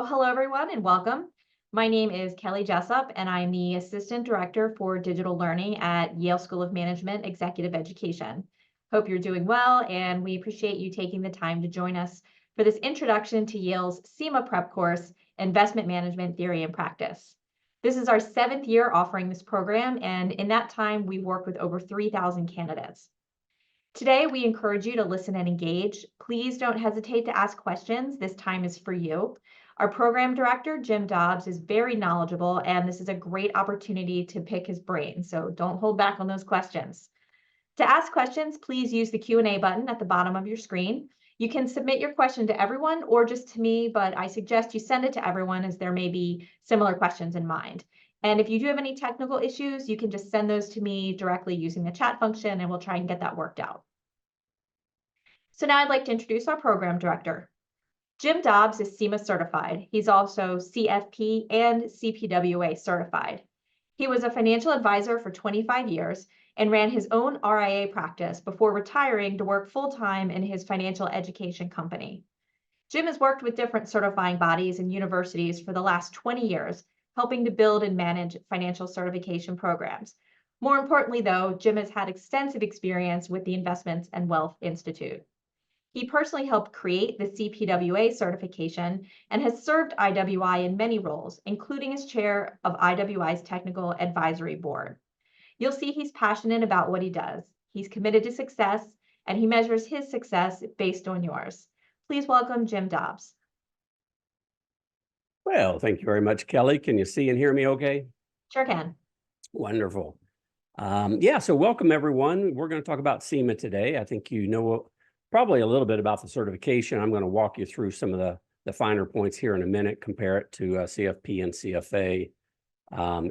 Hello everyone and welcome. My name is Kelly Jessup and I'm the Assistant Director for Digital Learning at Yale School of Management Executive Education. Hope you're doing well and we appreciate you taking the time to join us for this introduction to Yale's CIMA prep course, Investment Management Theory and Practice. This is our 7th year offering this program, and in that time we've worked with over 3,000 candidates. Today, we encourage you to listen and engage. Please don't hesitate to ask questions. This time is for you. Our program director, Jim Dobbs, is very knowledgeable, and this is a great opportunity to pick his brain, so don't hold back on those questions. To ask questions, please use the Q&A button at the bottom of your screen. You can submit your question to everyone or just to me, but I suggest you send it to everyone as there may be similar questions in mind. And if you do have any technical issues, you can just send those to me directly using the chat function, and we'll try and get that worked out. So now I'd like to introduce our program director. Jim Dobbs is CIMA certified. He's also CFP and CPWA certified. He was a financial advisor for 25 years and ran his own RIA practice before retiring to work full-time in his financial education company. Jim has worked with different certifying bodies and universities for the last 20 years, helping to build and manage financial certification programs. More importantly, though, Jim has had extensive experience with the Investments and Wealth Institute. He personally helped create the CPWA certification and has served IWI in many roles, including as chair of IWI's Technical Advisory Board. You'll see he's passionate about what he does. He's committed to success, and he measures his success based on yours. Please welcome Jim Dobbs. Well, thank you very much, Kelly. Can you see and hear me okay? Sure can. Wonderful. So welcome, everyone. We're going to talk about CIMA today. I think you know probably a little bit about the certification. I'm going to walk you through some of the finer points here in a minute, compare it to CFP and CFA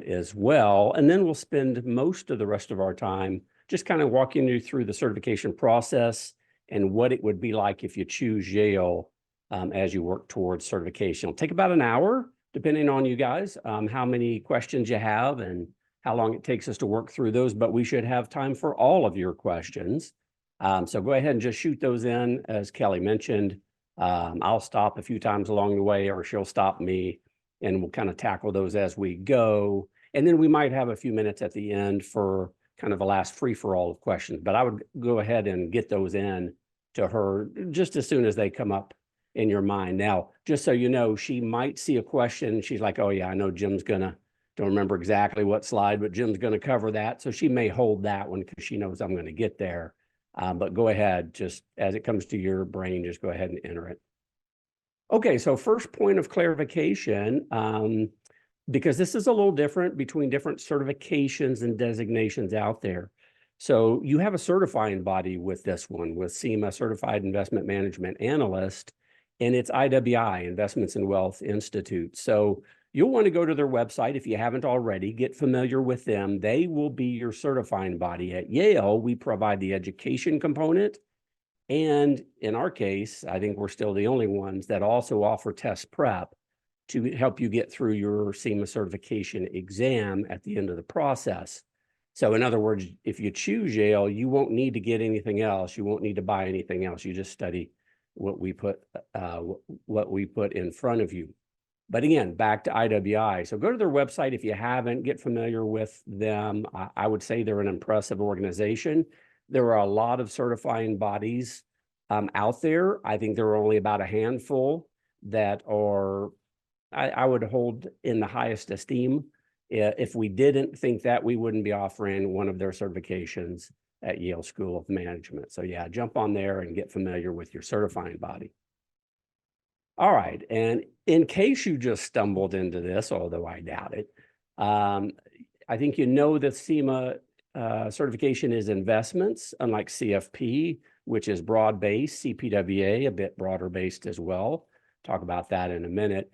as well. And then we'll spend most of the rest of our time just kind of walking you through the certification process and what it would be like if you choose Yale as you work towards certification. It'll take about an hour, depending on you guys, how many questions you have and how long it takes us to work through those, but we should have time for all of your questions. So go ahead and just shoot those in, as Kelly mentioned. I'll stop a few times along the way, or she'll stop me, and we'll kind of tackle those as we go. And then we might have a few minutes at the end for kind of a last free-for-all of questions. But I would go ahead and get those in to her just as soon as they come up in your mind. Now, just so you know, she might see a question. She's like, oh, yeah, I know Jim's going to, don't remember exactly what slide, but Jim's going to cover that. So she may hold that one because she knows I'm going to get there. But go ahead, just as it comes to your brain, just go ahead and enter it. Okay, so first point of clarification, because this is a little different between different certifications and designations out there. So you have a certifying body with this one, with CIMA Certified Investment Management Analyst, and it's IWI, Investments and Wealth Institute. So you'll want to go to their website if you haven't already, get familiar with them. They will be your certifying body. At Yale, we provide the education component. And in our case, I think we're still the only ones that also offer test prep to help you get through your CIMA certification exam at the end of the process. So in other words, if you choose Yale, you won't need to get anything else. You won't need to buy anything else. You just study what we put in front of you. But again, back to IWI. So go to their website if you haven't, get familiar with them. I would say they're an impressive organization. There are a lot of certifying bodies out there. I think there are only about a handful that are, I would hold in the highest esteem. If we didn't think that, we wouldn't be offering one of their certifications at Yale School of Management. So yeah, jump on there and get familiar with your certifying body. All right, and in case you just stumbled into this, although I doubt it, I think you know that CIMA certification is investments, unlike CFP, which is broad-based, CPWA, a bit broader-based as well. Talk about that in a minute.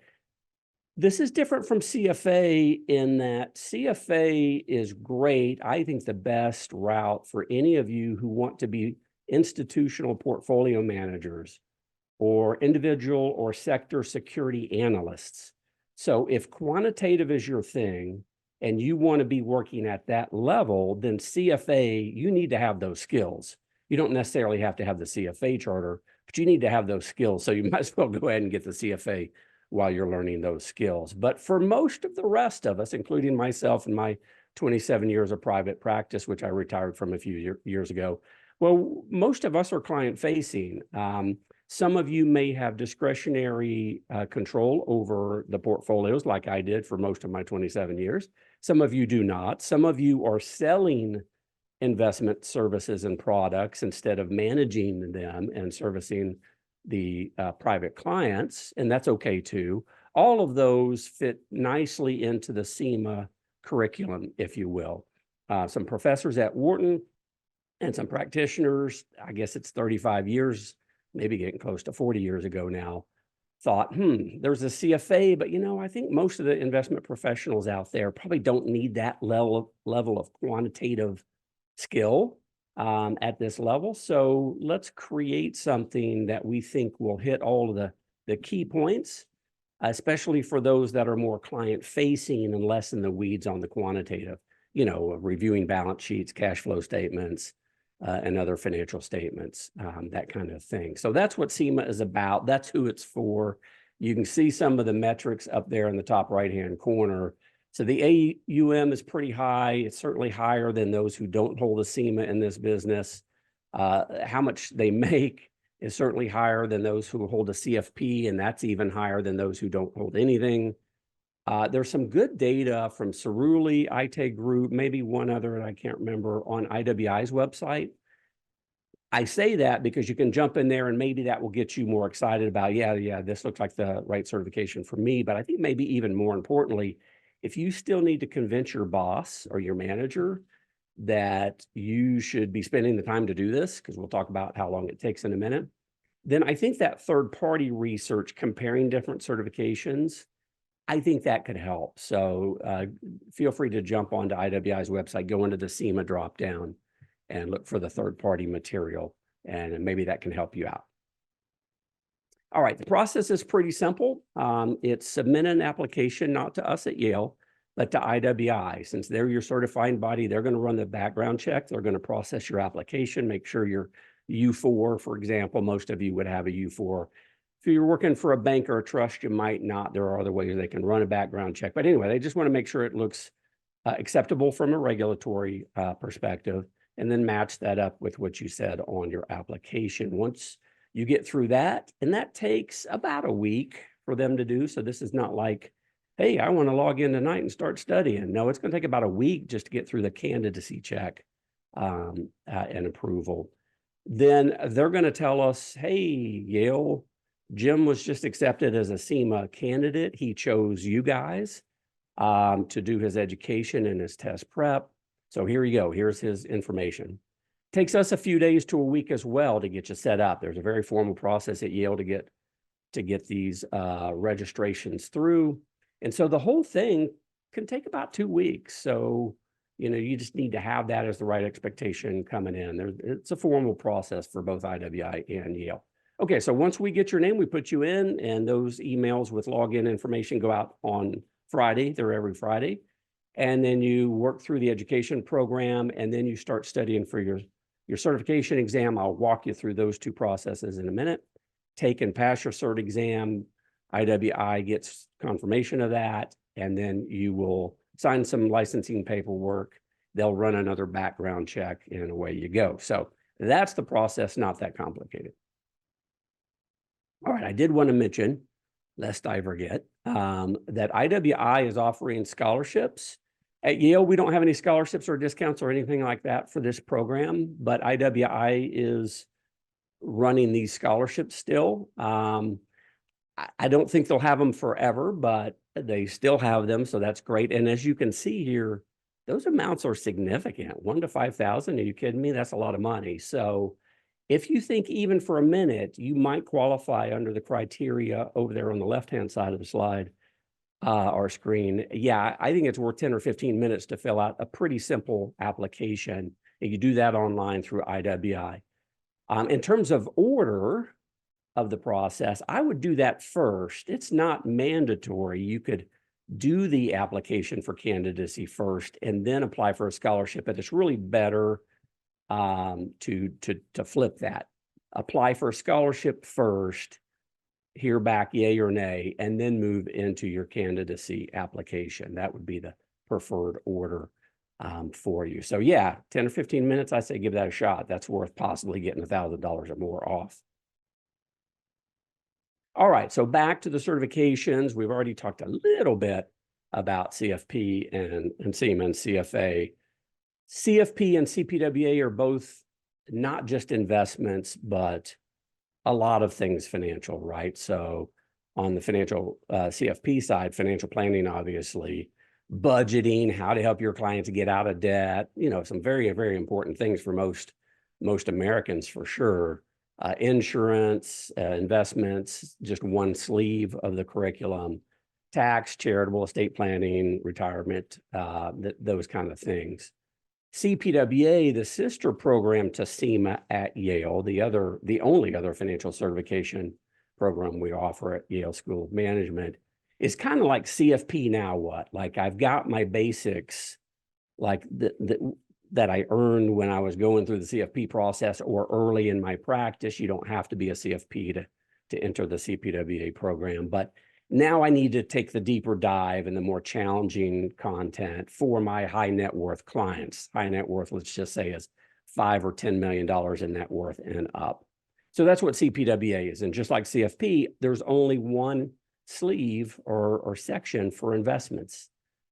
This is different from CFA in that CFA is great. I think the best route for any of you who want to be institutional portfolio managers or individual or sector security analysts. So if quantitative is your thing and you want to be working at that level, then CFA, you need to have those skills. You don't necessarily have to have the CFA charter, but you need to have those skills. So you might as well go ahead and get the CFA while you're learning those skills. But for most of the rest of us, including myself and my 27 years of private practice, which I retired from a few years ago, well, most of us are client facing. Some of you may have discretionary control over the portfolios like I did for most of my 27 years. Some of you do not. Some of you are selling investment services and products instead of managing them and servicing the private clients, and that's okay too. All of those fit nicely into the CIMA curriculum, if you will. Some professors at Wharton and some practitioners, I guess it's 35 years, maybe getting close to 40 years ago now, thought, there's a CFA, but I think most of the investment professionals out there probably don't need that level of quantitative skill at this level. So let's create something that we think will hit all of the key points, especially for those that are more client facing and less in the weeds on the quantitative, reviewing balance sheets, cash flow statements, and other financial statements, that kind of thing. So that's what CIMA is about. That's who it's for. You can see some of the metrics up there in the top right-hand corner. So the AUM is pretty high. It's certainly higher than those who don't hold a CIMA in this business. How much they make is certainly higher than those who hold a CFP, and that's even higher than those who don't hold anything. There's some good data from Cerulli, IT Group, maybe one other, I can't remember, on IWI's website. I say that because you can jump in there and maybe that will get you more excited about, yeah, this looks like the right certification for me. But I think maybe even more importantly, if you still need to convince your boss or your manager that you should be spending the time to do this, because we'll talk about how long it takes in a minute, then I think that third-party research comparing different certifications, I think that could help. So feel free to jump onto IWI's website, go into the CIMA dropdown and look for the third-party material, and maybe that can help you out. All right, the process is pretty simple. It's submit an application, not to us at Yale, but to IWI. Since they're your certifying body, they're going to run the background check. They're going to process your application, make sure you're U4, for example. Most of you would have a U4. If you're working for a bank or a trust, you might not. There are other ways they can run a background check. But anyway, they just want to make sure it looks acceptable from a regulatory perspective, and then match that up with what you said on your application. Once you get through that, and that takes about a week for them to do. So this is not like, hey, I want to log in tonight and start studying. No, it's going to take about a week just to get through the candidacy check and approval. Then they're going to tell us, hey, Yale, Jim was just accepted as a CIMA candidate. He chose you guys to do his education and his test prep. So here you go. Here's his information. Takes us a few days to a week as well to get you set up. There's a very formal process at Yale to get these registrations through. And so the whole thing can take about 2 weeks. So, you just need to have that as the right expectation coming in. It's a formal process for both IWI and Yale. Okay, so once we get your name, we put you in, and those emails with login information go out on Friday. They're every Friday. And then you work through the education program, and then you start studying for your certification exam. I'll walk you through those two processes in a minute. Take and pass your cert exam. IWI gets confirmation of that, and then you will sign some licensing paperwork. They'll run another background check, and away you go. So that's the process, not that complicated. All right, I did want to mention, lest I forget, that IWI is offering scholarships. At Yale, we don't have any scholarships or discounts or anything like that for this program, but IWI is running these scholarships still. I don't think they'll have them forever, but they still have them, so that's great. And as you can see here, those amounts are significant. 1 to 5,000. Are you kidding me? That's a lot of money. So if you think even for a minute, you might qualify under the criteria over there on the left-hand side of the slide or screen, yeah, I think it's worth 10 or 15 minutes to fill out a pretty simple application. And you do that online through IWI. In terms of order of the process, I would do that first. It's not mandatory. You could do the application for candidacy first and then apply for a scholarship, but it's really better to flip that. Apply for a scholarship first, hear back yay or nay, and then move into your candidacy application. That would be the preferred order for you. So yeah, 10 or 15 minutes, I say give that a shot. That's worth possibly getting $1,000 or more off. All right, so back to the certifications. We've already talked a little bit about CFP and CIMA and CFA. CFP and CPWA are both not just investments, but a lot of things financial, right? So on the financial CFP side, financial planning, obviously, budgeting, how to help your clients get out of debt, you know, some very, very important things for most Americans for sure. Insurance, investments, just one sleeve of the curriculum, tax, charitable, estate planning, retirement, those kind of things. CPWA, the sister program to CIMA at Yale, the only other financial certification program we offer at Yale School of Management, is kind of like CFP now what? Like I've got my basics, like that I earned when I was going through the CFP process or early in my practice. You don't have to be a CFP to enter the CPWA program, but now I need to take the deeper dive and the more challenging content for my high net worth clients. High net worth, let's just say, is $5 or $10 million in net worth and up. So that's what CPWA is. And just like CFP, there's only one sleeve or section for investments,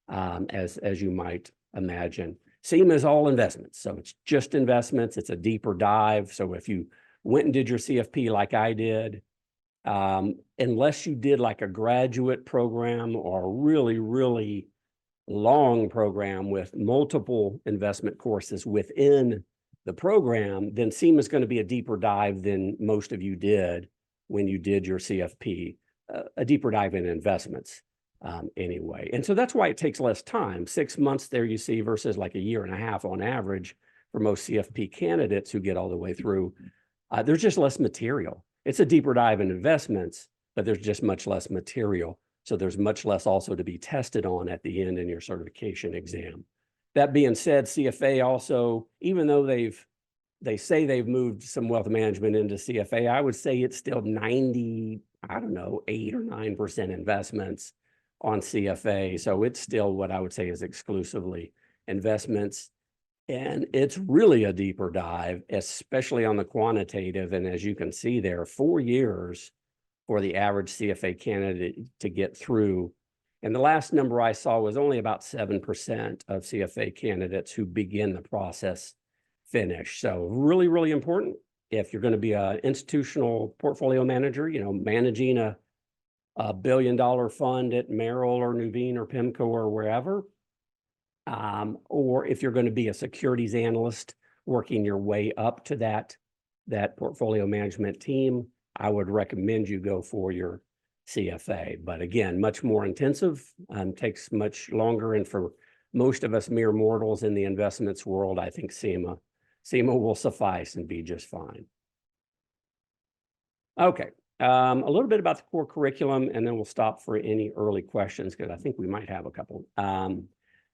as you might imagine. CIMA is all investments. So it's just investments. It's a deeper dive. So if you went and did your CFP like I did, unless you did like a graduate program or a really, really long program with multiple investment courses within the program, then CIMA is going to be a deeper dive than most of you did when you did your CFP, a deeper dive in investments anyway. And so that's why it takes less time. 6 months there you see versus like a year and a half on average for most CFP candidates who get all the way through. There's just less material. It's a deeper dive in investments, but there's just much less material. So there's much less also to be tested on at the end in your certification exam. That being said, CFA also, even though they say they've moved some wealth management into CFA, I would say it's still 90, I don't know, 8 or 9% investments on CFA. So it's still what I would say is exclusively investments. And it's really a deeper dive, especially on the quantitative. And as you can see there, 4 years for the average CFA candidate to get through. And the last number I saw was only about 7% of CFA candidates who begin the process finish. So really, really important if you're going to be an institutional portfolio manager, you know, managing a $1 billion fund at Merrill or Nuveen or PIMCO or wherever. Or if you're going to be a securities analyst working your way up to that portfolio management team, I would recommend you go for your CFA. But again, much more intensive, takes much longer. And for most of us mere mortals in the investments world, I think CIMA will suffice and be just fine. Okay, a little bit about the core curriculum, and then we'll stop for any early questions because I think we might have a couple.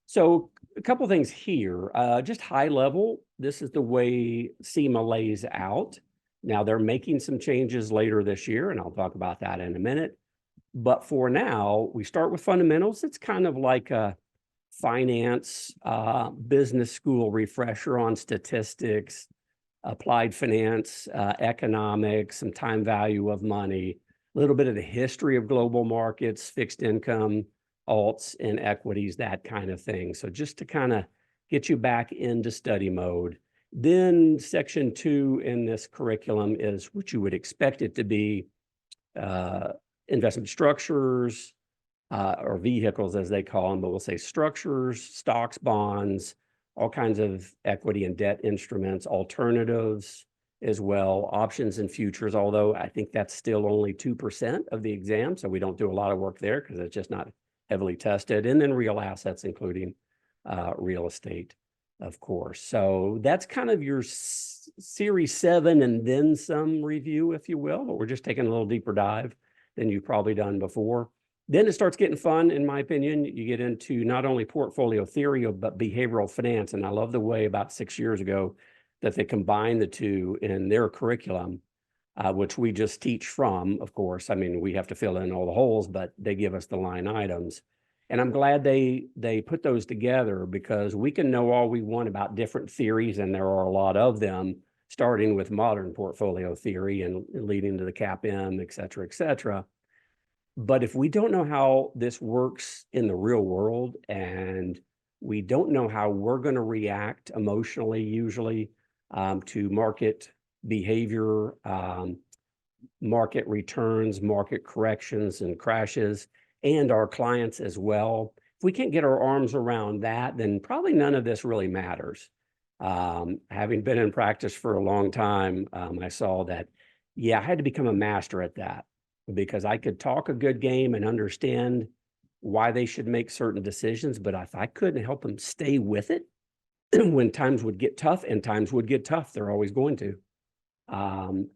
So a couple things here, just high level, this is the way CIMA lays out. Now they're making some changes later this year, and I'll talk about that in a minute. But for now, we start with fundamentals. It's kind of like a finance, business school refresher on statistics, applied finance, economics, some time value of money, a little bit of the history of global markets, fixed income, alts and equities, that kind of thing. So just to kind of get you back into study mode. Then section 2 in this curriculum is what you would expect it to be, investment structures, or vehicles as they call them, but we'll say structures, stocks, bonds, all kinds of equity and debt instruments, alternatives as well, options and futures, although I think that's still only 2% of the exam. So we don't do a lot of work there because it's just not heavily tested. And then real assets, including real estate, of course. So that's kind of your series 7 and then some review, if you will, but we're just taking a little deeper dive than you've probably done before. Then it starts getting fun, in my opinion. You get into not only portfolio theory, but behavioral finance. And I love the way about 6 years ago that they combined the two in their curriculum. which we just teach from, of course. I mean, we have to fill in all the holes, but they give us the line items. And I'm glad they put those together, because we can know all we want about different theories, and there are a lot of them, starting with modern portfolio theory and leading to the CAPM, et cetera, et cetera. But if we don't know how this works in the real world, and we don't know how we're going to react emotionally, usually, to market behavior, market returns, market corrections and crashes, and our clients as well. If we can't get our arms around that, then probably none of this really matters. Having been in practice for a long time, I saw that, yeah, I had to become a master at that, because I could talk a good game and understand why they should make certain decisions, but if I couldn't help them stay with it when times would get tough, and times would get tough, they're always going to,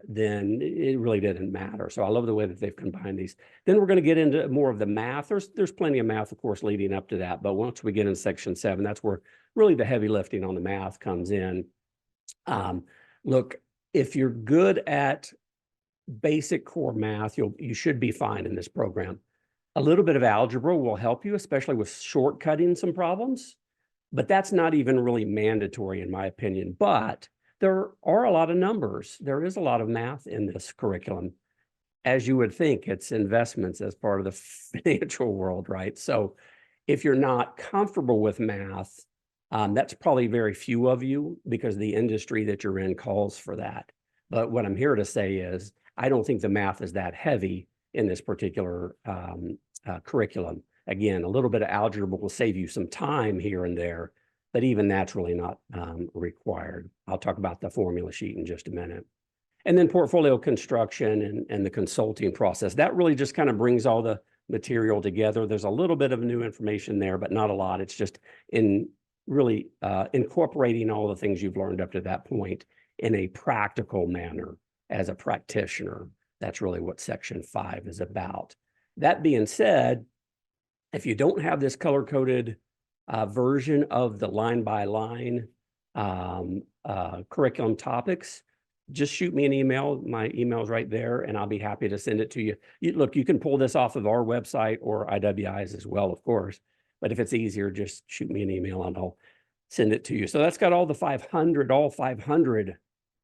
then it really didn't matter. So I love the way that they've combined these. Then we're going to get into more of the math. There's plenty of math, of course, leading up to that. But once we get in section 7, that's where really the heavy lifting on the math comes in. Look, if you're good at basic core math, you should be fine in this program. A little bit of algebra will help you, especially with shortcutting some problems, but that's not even really mandatory in my opinion. But there are a lot of numbers. There is a lot of math in this curriculum. As you would think, it's investments as part of the financial world, right? So if you're not comfortable with math, that's probably very few of you, because the industry that you're in calls for that. But what I'm here to say is, I don't think the math is that heavy in this particular curriculum. Again, a little bit of algebra will save you some time here and there, but even that's really not required. I'll talk about the formula sheet in just a minute. And then portfolio construction and the consulting process. That really just kind of brings all the material together. There's a little bit of new information there, but not a lot. It's just really incorporating all the things you've learned up to that point in a practical manner as a practitioner. That's really what section 5 is about. That being said, if you don't have this color-coded version of the line-by-line curriculum topics, just shoot me an email. My email is right there, and I'll be happy to send it to you. Look, you can pull this off of our website or IWI's as well, of course. But if it's easier, just shoot me an email and I'll send it to you. So that's got all 500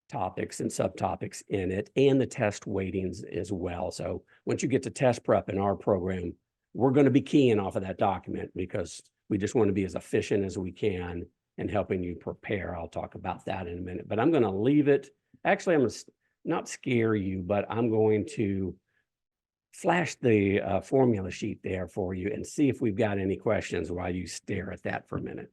topics and subtopics in it, and the test weightings as well. So once you get to test prep in our program, we're going to be keying off of that document, because we just want to be as efficient as we can in helping you prepare. I'll talk about that in a minute, but I'm going to leave it. Actually, I'm going to not scare you, but I'm going to flash the formula sheet there for you and see if we've got any questions while you stare at that for a minute.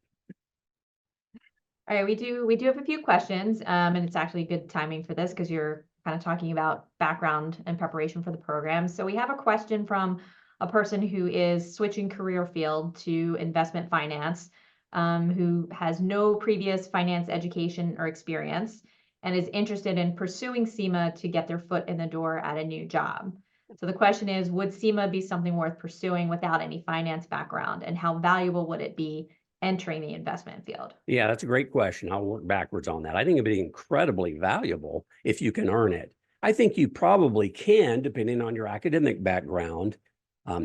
All right, we do have a few questions, and it's actually good timing for this, because you're kind of talking about background and preparation for the program. So we have a question from a person who is switching career field to investment finance, who has no previous finance education or experience, and is interested in pursuing CIMA to get their foot in the door at a new job. So the question is, would CIMA be something worth pursuing without any finance background, and how valuable would it be entering the investment field? Yeah, that's a great question. I'll work backwards on that. I think it'd be incredibly valuable if you can earn it. I think you probably can, depending on your academic background,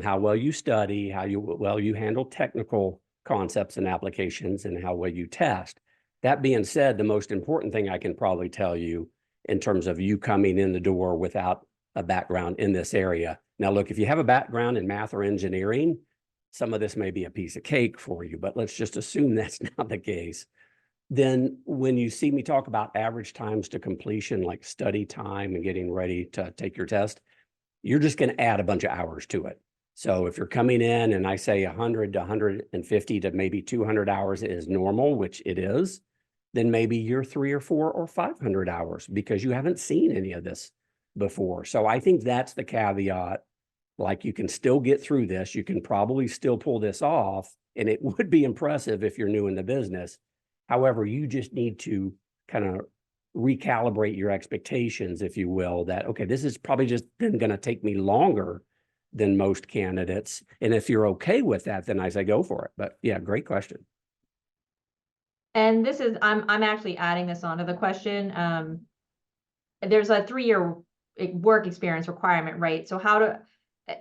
how well you study, how well you handle technical concepts and applications, and how well you test. That being said, the most important thing I can probably tell you in terms of you coming in the door without a background in this area. Now, look, if you have a background in math or engineering, some of this may be a piece of cake for you, but let's just assume that's not the case. Then when you see me talk about average times to completion, like study time and getting ready to take your test, you're just going to add a bunch of hours to it. So if you're coming in and I say 100 to 150 to maybe 200 hours is normal, which it is, then maybe you're 300 or 400 or 500 hours because you haven't seen any of this before. So I think that's the caveat. Like, you can still get through this. You can probably still pull this off, and it would be impressive if you're new in the business. However, you just need to kind of recalibrate your expectations, if you will, that, okay, this is probably just going to take me longer than most candidates. And if you're okay with that, then I say go for it. But yeah, great question. And this is, I'm actually adding this onto the question. There's a 3-year work experience requirement, right? So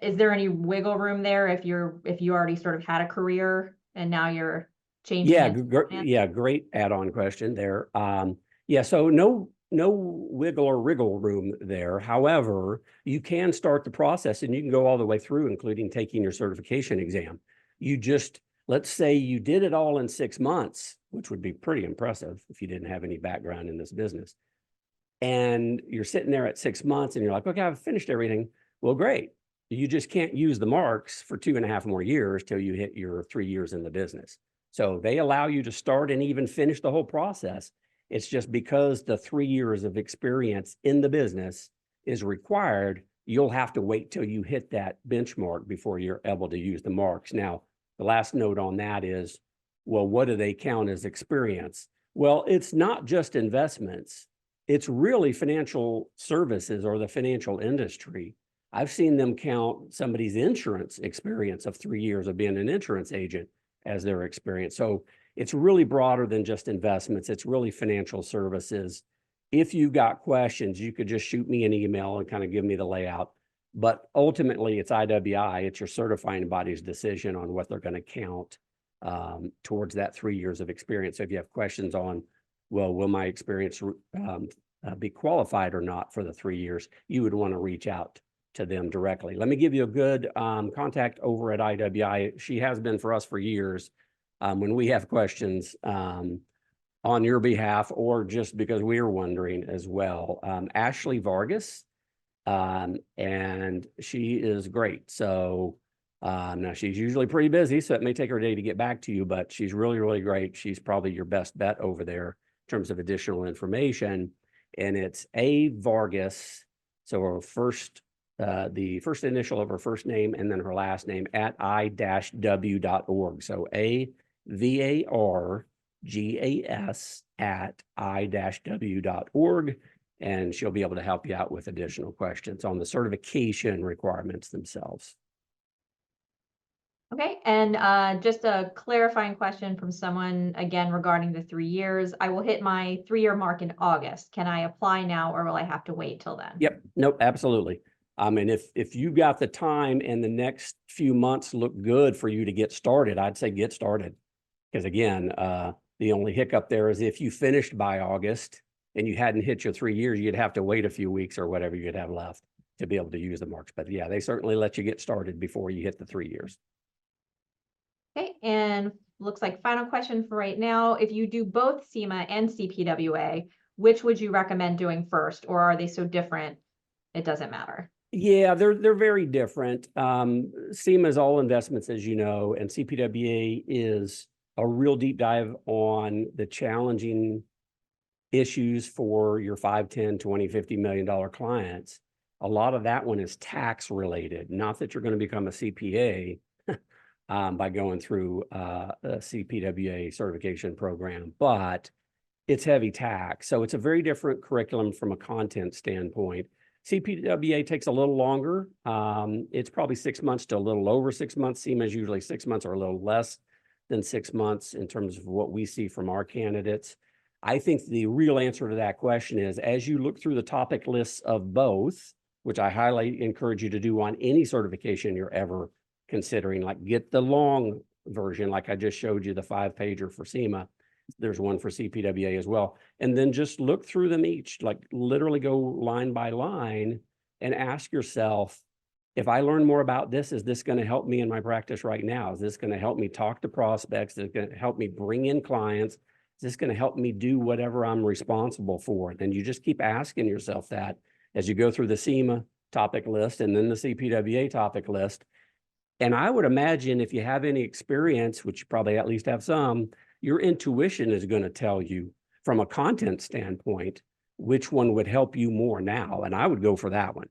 is there any wiggle room there if you already sort of had a career and now you're changing Yeah, it? great add-on question there. Yeah, so no wiggle or wriggle room there. However, you can start the process and you can go all the way through, including taking your certification exam. Let's say you did it all in 6 months, which would be pretty impressive if you didn't have any background in this business. And you're sitting there at 6 months and you're like, okay, I've finished everything. Well, great. You just can't use the marks for 2.5 more years till you hit your 3 years in the business. So they allow you to start and even finish the whole process. It's just because the 3 years of experience in the business is required, you'll have to wait till you hit that benchmark before you're able to use the marks. Now, the last note on that is, well, what do they count as experience? Well, it's not just investments. It's really financial services or the financial industry. I've seen them count somebody's insurance experience of 3 years of being an insurance agent as their experience. So it's really broader than just investments. It's really financial services. If you got questions, you could just shoot me an email and kind of give me the layout. But ultimately, it's IWI. It's your certifying body's decision on what they're going to count towards that 3 years of experience. So if you have questions on, well, will my experience be qualified or not for the 3 years, you would want to reach out to them directly. Let me give you a good contact over at IWI. She has been for us for years. When we have questions on your behalf or just because we are wondering as well. Ashley Vargas, and she is great. So now she's usually pretty busy, so it may take her a day to get back to you, but she's really, really great. She's probably your best bet over there in terms of additional information. And it's A Vargas. So her the first initial of her first name and then her last name at i-w.org. So AVARGAS at i-w.org. And she'll be able to help you out with additional questions on the certification requirements themselves. Okay, and just a clarifying question from someone, again, regarding the 3 years. I will hit my 3-year mark in August. Can I apply now or will I have to wait till then? Yep, nope, absolutely. And if you got the time and the next few months look good for you to get started, I'd say get started. Because again, the only hiccup there is if you finished by August and you hadn't hit your 3 years, you'd have to wait a few weeks or whatever you'd have left to be able to use the marks. But yeah, they certainly let you get started before you hit the 3 years. Okay, and looks like final question for right now. If you do both CIMA and CPWA, which would you recommend doing first, or are they so different it doesn't matter? Yeah, they're very different. CIMA is all investments, as you know, and CPWA is a real deep dive on the challenging issues for your 5, 10, 20, $50 million clients. A lot of that one is tax related, not that you're going to become a CPA by going through a CPWA certification program, but it's heavy tax. So it's a very different curriculum from a content standpoint. CPWA takes a little longer. It's probably 6 months to a little over 6 months. CIMA is usually 6 months or a little less than 6 months in terms of what we see from our candidates. I think the real answer to that question is, as you look through the topic lists of both, which I highly encourage you to do on any certification you're ever considering, like get the long version, like I just showed you, the 5-pager for CIMA. There's one for CPWA as well. And then just look through them each, like literally go line by line and ask yourself, if I learn more about this, is this going to help me in my practice right now? Is this going to help me talk to prospects? Is it going to help me bring in clients? Is this going to help me do whatever I'm responsible for? And you just keep asking yourself that as you go through the CIMA topic list and then the CPWA topic list. And I would imagine if you have any experience, which you probably at least have some, your intuition is going to tell you from a content standpoint which one would help you more now. And I would go for that one.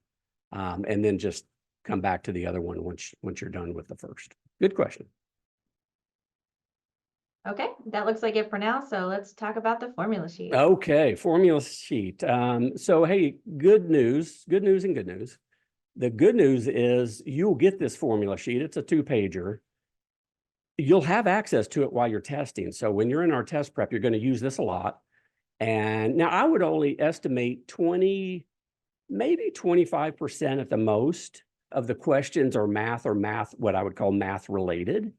And then just come back to the other one once you're done with the first. Good question. Okay, that looks like it for now. So let's talk about the formula sheet. Okay, formula sheet. So hey, good news and good news. The good news is you'll get this formula sheet. It's a 2-pager. You'll have access to it while you're testing. So when you're in our test prep, you're going to use this a lot. And now I would only estimate 20 maybe 25% at the most of the questions are math, what I would call math related.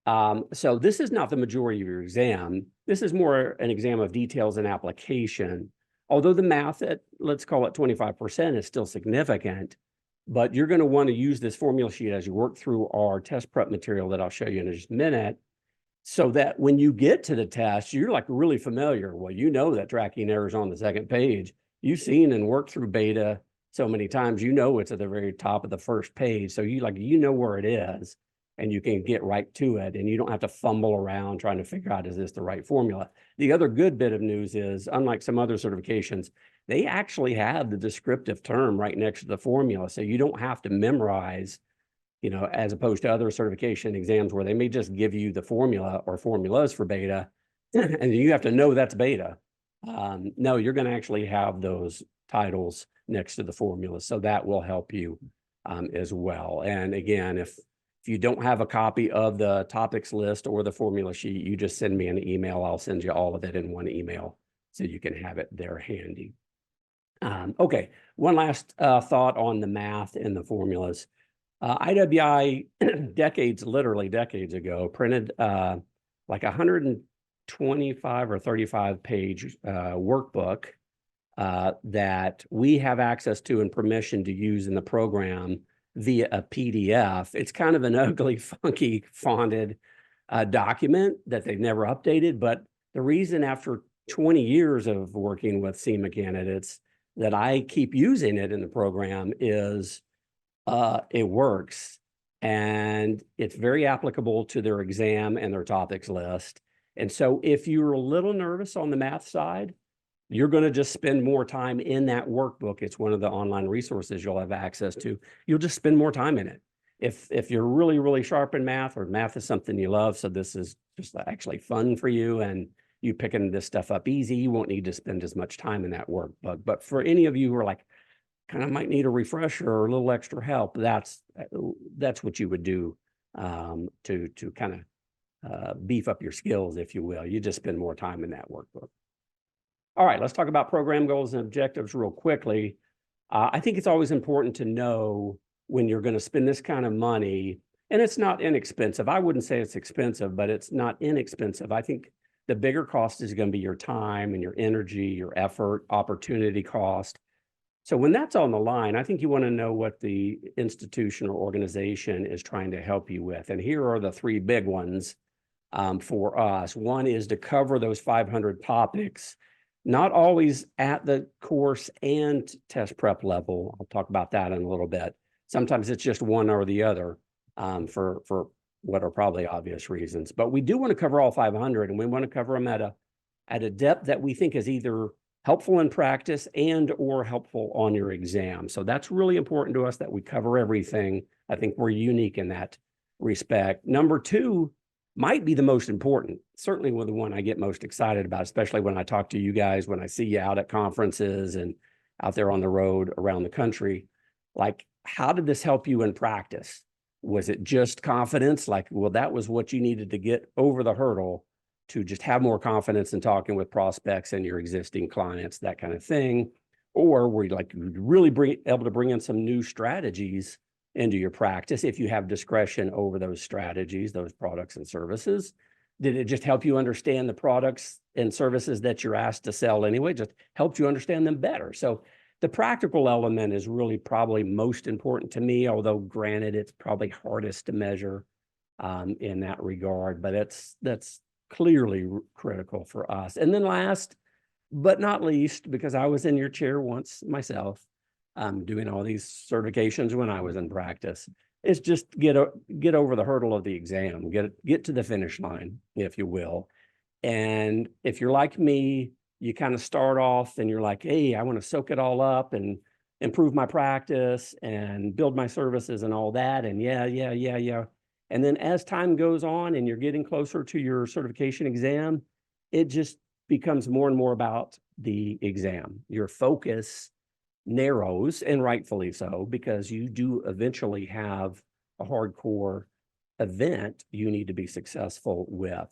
So this is not the majority of your exam. This is more an exam of details and application. Although the math at, let's call it 25%, is still significant, but you're going to want to use this formula sheet as you work through our test prep material that I'll show you in just a minute, so that when you get to the test, you're like really familiar. Well, you know that tracking error is on the second page. You've seen and worked through beta so many times, you know it's at the very top of the first page. So you know where it is, and you can get right to it, and you don't have to fumble around trying to figure out, is this the right formula? The other good bit of news is, unlike some other certifications, they actually have the descriptive term right next to the formula. So you don't have to memorize, as opposed to other certification exams where they may just give you the formula or formulas for beta, and you have to know that's beta. No, you're going to actually have those titles next to the formula. So that will help you as well. And again, if you don't have a copy of the topics list or the formula sheet, you just send me an email. I'll send you all of it in one email so you can have it there handy. Okay, one last thought on the math and the formulas. IWI literally decades ago, printed like 125 or 35 page workbook that we have access to and permission to use in the program via a PDF. It's kind of an ugly, funky, fonted document that they've never updated. But the reason, after 20 years of working with CIMA candidates, that I keep using it in the program is it works, and it's very applicable to their exam and their topics list. And so if you're a little nervous on the math side, you're going to just spend more time in that workbook. It's one of the online resources you'll have access to. You'll just spend more time in it. If you're really, really sharp in math, or math is something you love, so this is just actually fun for you, and you picking this stuff up easy, you won't need to spend as much time in that workbook. But for any of you who are like, kind of might need a refresher or a little extra help, that's what you would do to kind of beef up your skills, if you will. You just spend more time in that workbook. All right, let's talk about program goals and objectives real quickly. I think it's always important to know when you're going to spend this kind of money, and it's not inexpensive. I wouldn't say it's expensive, but it's not inexpensive. I think the bigger cost is going to be your time and your energy, your effort, opportunity cost. So when that's on the line, I think you want to know what the institution or organization is trying to help you with. And here are the three big ones for us. One is to cover those 500 topics, not always at the course and test prep level. I'll talk about that in a little bit. Sometimes it's just one or the other for what are probably obvious reasons. But we do want to cover all 500, and we want to cover them at a depth that we think is either helpful in practice and or helpful on your exam. So that's really important to us, that we cover everything. I think we're unique in that respect. Number two might be the most important, certainly the one I get most excited about, especially when I talk to you guys, when I see you out at conferences and out there on the road around the country. Like, how did this help you in practice? Was it just confidence? Like, well, that was what you needed to get over the hurdle to just have more confidence in talking with prospects and your existing clients, that kind of thing? Or were you really able to bring in some new strategies into your practice if you have discretion over those strategies, those products and services? Did it just help you understand the products and services that you're asked to sell anyway? Just helped you understand them better. So the practical element is really probably most important to me, although granted, it's probably hardest to measure in that regard, but that's clearly critical for us. And then last but not least, because I was in your chair once myself, doing all these certifications when I was in practice, is just get over the hurdle of the exam, get to the finish line, if you will. And if you're like me, you kind of start off and you're like, hey, I want to soak it all up and improve my practice and build my services and all that. And yeah. And then as time goes on and you're getting closer to your certification exam, it just becomes more and more about the exam. Your focus narrows, and rightfully so, because you do eventually have a hardcore event you need to be successful with.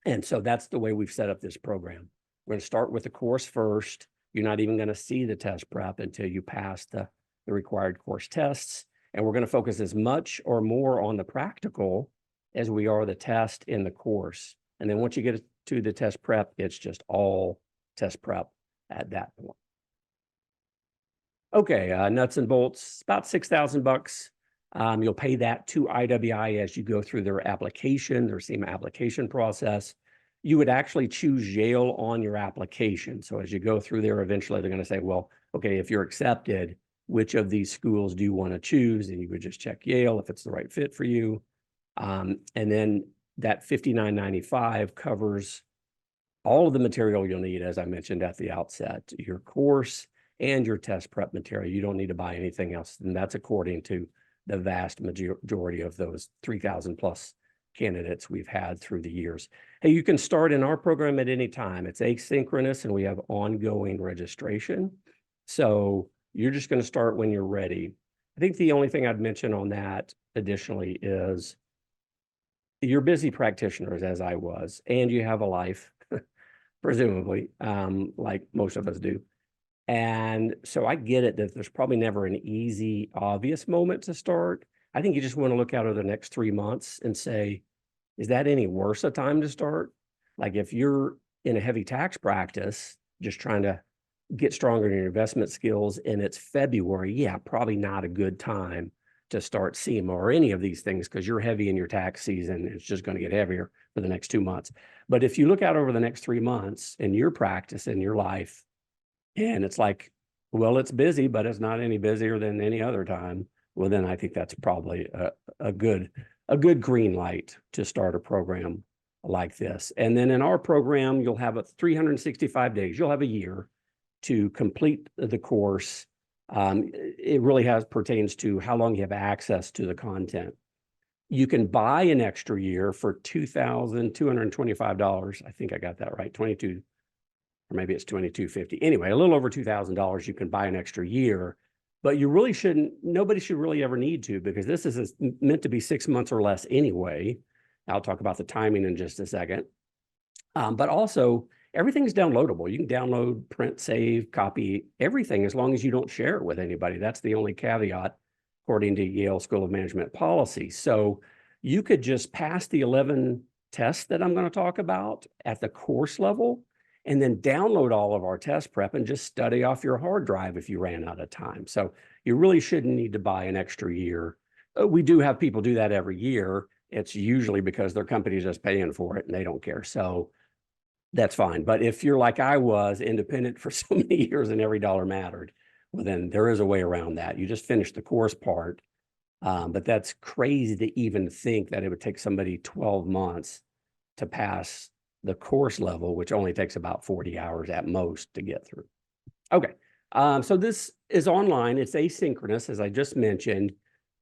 And so that's the way we've set up this program. We're going to start with the course first. You're not even going to see the test prep until you pass the required course tests. And we're going to focus as much or more on the practical as we are the test in the course. And then once you get to the test prep, it's just all test prep at that point. Okay, nuts and bolts, about $6,000. You'll pay that to IWI as you go through their application, their CIMA application process. You would actually choose Yale on your application. So as you go through there, eventually they're going to say, well, okay, if you're accepted, which of these schools do you want to choose? And you would just check Yale if it's the right fit for you. And then that $59.95 covers all of the material you'll need, as I mentioned at the outset, your course and your test prep material. You don't need to buy anything else. And that's according to the vast majority of those 3,000 plus candidates we've had through the years. Hey, you can start in our program at any time. It's asynchronous and we have ongoing registration. So you're just going to start when you're ready. I think the only thing I'd mention on that additionally is you're busy practitioners, as I was, and you have a life, presumably, like most of us do. And so I get it that there's probably never an easy, obvious moment to start. I think you just want to look out over the next 3 months and say, is that any worse a time to start? Like if you're in a heavy tax practice, just trying to get stronger in your investment skills and it's February, yeah, probably not a good time to start CIMA or any of these things because you're heavy in your tax season. It's just going to get heavier for the next 2 months. But if you look out over the next 3 months in your practice, in your life, and it's like, well, it's busy, but it's not any busier than any other time. Well, then I think that's probably a good green light to start a program like this. And then in our program, you'll have 365 days. You'll have a year to complete the course. It really pertains to how long you have access to the content. You can buy an extra year for $2,225. I think I got that right, 22. Or maybe it's $2,250. Anyway, a little over $2,000, you can buy an extra year, but you really shouldn't, nobody should really ever need to, because this is meant to be 6 months or less anyway. I'll talk about the timing in just a second. But also everything's downloadable. You can download, print, save, copy, everything as long as you don't share it with anybody. That's the only caveat according to Yale School of Management policy. So you could just pass the 11 tests that I'm going to talk about at the course level, and then download all of our test prep and just study off your hard drive if you ran out of time. So you really shouldn't need to buy an extra year. We do have people do that every year. It's usually because their company's just paying for it and they don't care. So that's fine. But if you're like I was, independent for so many years and every dollar mattered, well, then there is a way around that. You just finish the course part. But that's crazy to even think that it would take somebody 12 months to pass the course level, which only takes about 40 hours at most to get through. Okay, so this is online. It's asynchronous, as I just mentioned,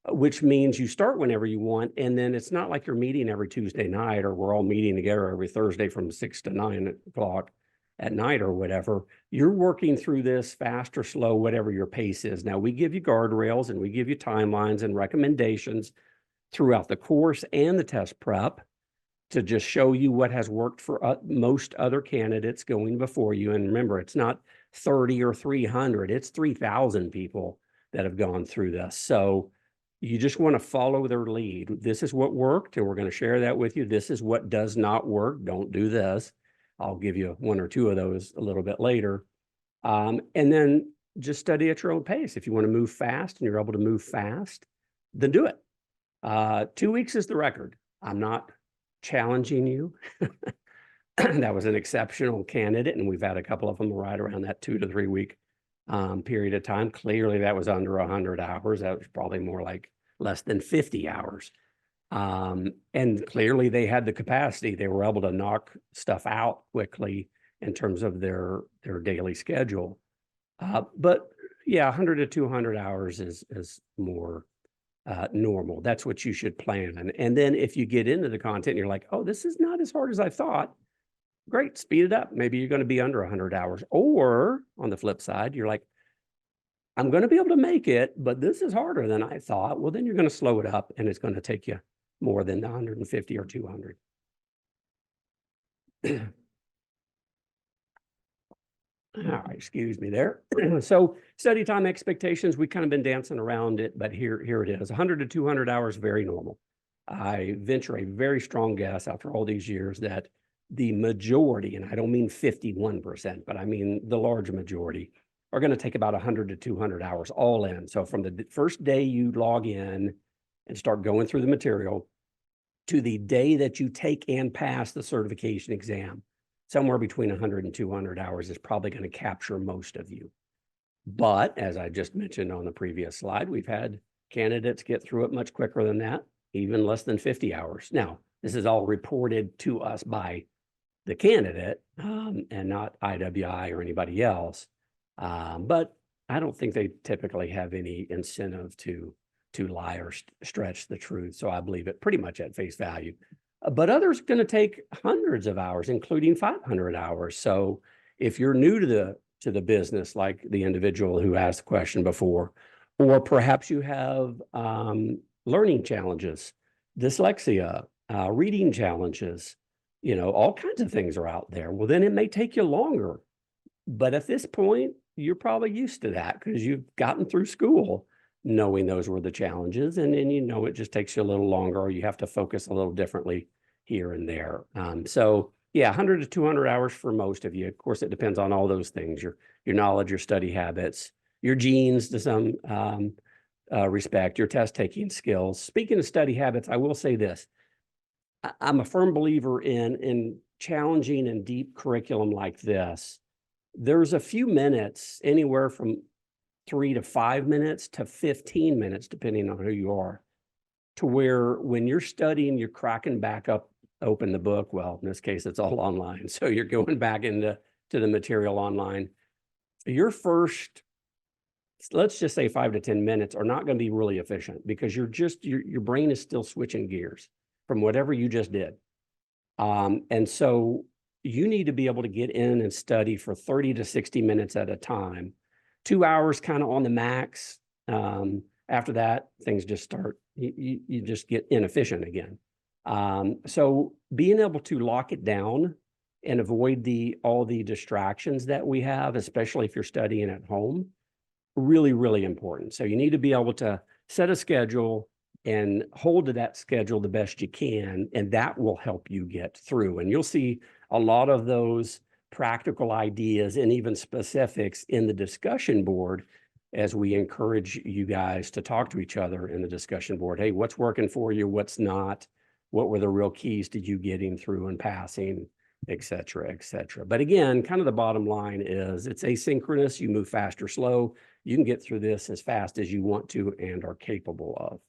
which means you start whenever you want. And then it's not like you're meeting every Tuesday night, or we're all meeting together every Thursday from 6 to 9 o'clock at night or whatever. You're working through this fast or slow, whatever your pace is. Now, we give you guardrails and we give you timelines and recommendations throughout the course and the test prep to just show you what has worked for most other candidates going before you. And remember, it's not 30 or 300, it's 3,000 people that have gone through this. So you just want to follow their lead. This is what worked, and we're going to share that with you. This is what does not work. Don't do this. I'll give you 1 or 2 of those a little bit later. And then just study at your own pace. If you want to move fast and you're able to move fast, then do it. 2 weeks is the record. I'm not challenging you. That was an exceptional candidate, and we've had a couple of them right around that 2 to 3 week period of time. Clearly, that was under 100 hours. That was probably more like less than 50 hours. And clearly, they had the capacity. They were able to knock stuff out quickly in terms of their daily schedule. But yeah, 100 to 200 hours is more normal. That's what you should plan. And then if you get into the content and you're like, oh, this is not as hard as I thought, great, speed it up. Maybe you're going to be under 100 hours. Or on the flip side, you're like, I'm going to be able to make it, but this is harder than I thought. Well, then you're going to slow it up and it's going to take you more than 150 or 200. All right, excuse me there. So study time expectations, we kind of been dancing around it, but here it is. 100 to 200 hours, very normal. I venture a very strong guess after all these years that the majority, and I don't mean 51%, but I mean the large majority, are going to take about 100 to 200 hours all in. So from the first day you log in and start going through the material to the day that you take and pass the certification exam, somewhere between 100 and 200 hours is probably going to capture most of you. But as I just mentioned on the previous slide, we've had candidates get through it much quicker than that, even less than 50 hours. Now, this is all reported to us by the candidate and not IWI or anybody else. But I don't think they typically have any incentive to lie or stretch the truth. So I believe it pretty much at face value. But others are going to take hundreds of hours, including 500 hours. So if you're new to the business, like the individual who asked the question before, or perhaps you have learning challenges, dyslexia, reading challenges, all kinds of things are out there. Well, then it may take you longer. But at this point, you're probably used to that because you've gotten through school knowing those were the challenges. And then, it just takes you a little longer, or you have to focus a little differently here and there. So yeah, 100 to 200 hours for most of you. Of course, it depends on all those things, your knowledge, your study habits, your genes to some respect, your test taking skills. Speaking of study habits, I will say this. I'm a firm believer in challenging and deep curriculum like this. There's a few minutes, anywhere from 3 to 5 minutes to 15 minutes, depending on who you are, to where when you're studying, you're cracking back open the book. Well, in this case, it's all online. So you're going back into the material online. Your first, let's just say 5 to 10 minutes are not going to be really efficient because your brain is still switching gears from whatever you just did. And so you need to be able to get in and study for 30 to 60 minutes at a time, 2 hours kind of on the max. After that, things just start, you just get inefficient again. So being able to lock it down and avoid all the distractions that we have, especially if you're studying at home, really, really important. So you need to be able to set a schedule and hold to that schedule the best you can, and that will help you get through. And you'll see a lot of those practical ideas and even specifics in the discussion board as we encourage you guys to talk to each other in the discussion board. Hey, what's working for you? What's not? What were the real keys to you getting through and passing, et cetera, et cetera. But again, kind of the bottom line is it's asynchronous. You move fast or slow. You can get through this as fast as you want to and are capable of.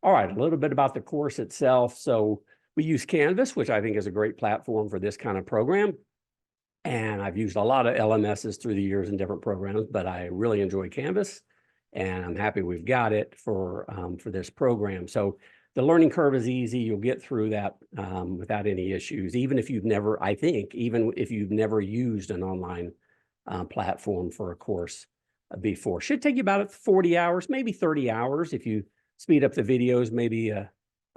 All right, a little bit about the course itself. So we use Canvas, which I think is a great platform for this kind of program. And I've used a lot of LMSs through the years in different programs, but I really enjoy Canvas, and I'm happy we've got it for this program. So the learning curve is easy. You'll get through that without any issues, even if you've never, even if you've never used an online platform for a course before. Should take you about 40 hours, maybe 30 hours if you speed up the videos, maybe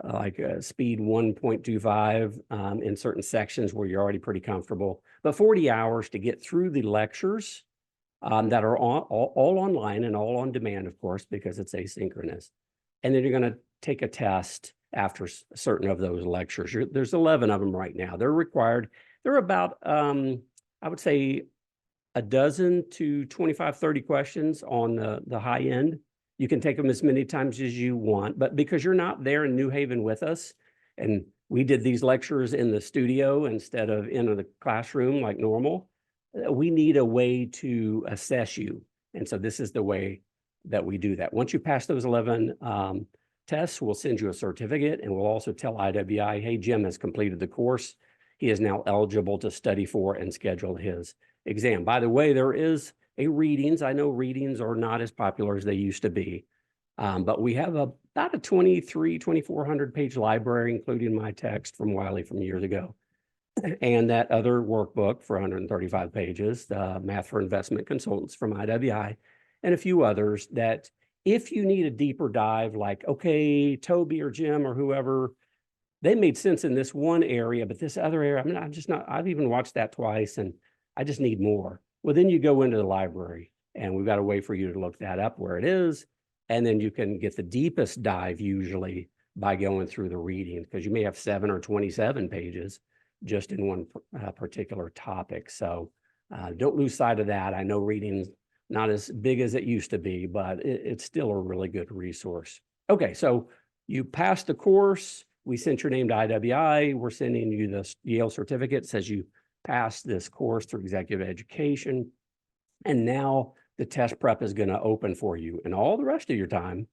like speed 1.25 in certain sections where you're already pretty comfortable. But 40 hours to get through the lectures that are all online and all on demand, of course, because it's asynchronous. And then you're going to take a test after certain of those lectures. There's 11 of them right now. They're required. They're about, I would say, a dozen to 25, 30 questions on the high end. You can take them as many times as you want, but because you're not there in New Haven with us, and we did these lectures in the studio instead of in the classroom like normal, we need a way to assess you. And so this is the way that we do that. Once you pass those 11 tests, we'll send you a certificate, and we'll also tell IWI, hey, Jim has completed the course. He is now eligible to study for and schedule his exam. By the way, there is a readings. I know readings are not as popular as they used to be, but we have about a 2,400 page library, including my text from Wiley from years ago, and that other workbook for 135 pages, the Math for Investment Consultants from IWI, and a few others that if you need a deeper dive, like, okay, Toby or Jim or whoever, they made sense in this one area, but this other area, I've even watched that twice, and I just need more. Well, then you go into the library, and we've got a way for you to look that up where it is. And then you can get the deepest dive usually by going through the reading, because you may have 7 or 27 pages just in one particular topic. So don't lose sight of that. I know reading's not as big as it used to be, but it's still a really good resource. Okay, so you passed the course. We sent your name to IWI. We're sending you the Yale certificate. It says you passed this course through executive education. And now the test prep is going to open for you, and all the rest of your time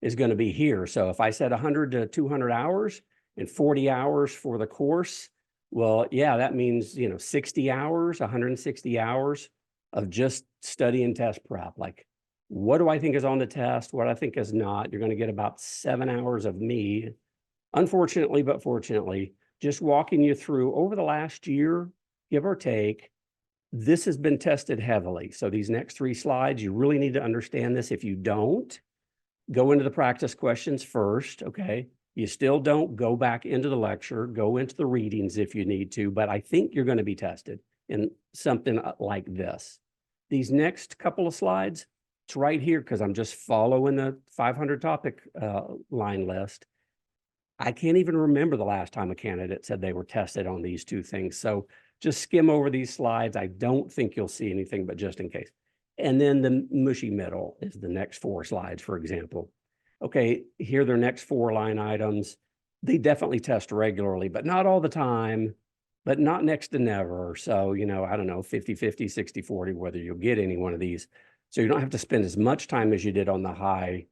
is going to be here. So if I said 100 to 200 hours and 40 hours for the course, well, yeah, that means, 60 hours, 160 hours of just study and test prep. Like, what do I think is on the test? What I think is not. You're going to get about 7 hours of me, unfortunately, but fortunately, just walking you through over the last year, give or take. This has been tested heavily. So these next 3 slides, you really need to understand this. If you don't, go into the practice questions first, okay? You still don't go back into the lecture, go into the readings if you need to, but I think you're going to be tested in something like this. These next couple of slides, it's right here because I'm just following the 500 topic line list. I can't even remember the last time a candidate said they were tested on these 2 things. So just skim over these slides. I don't think you'll see anything, but just in case. And then the mushy middle is the next 4 slides, for example. Okay, here are their next 4 line items. They definitely test regularly, but not all the time, but not next to never. So, I don't know, 50-50, 60-40, whether you'll get any one of these. So you don't have to spend as much time as you did on the high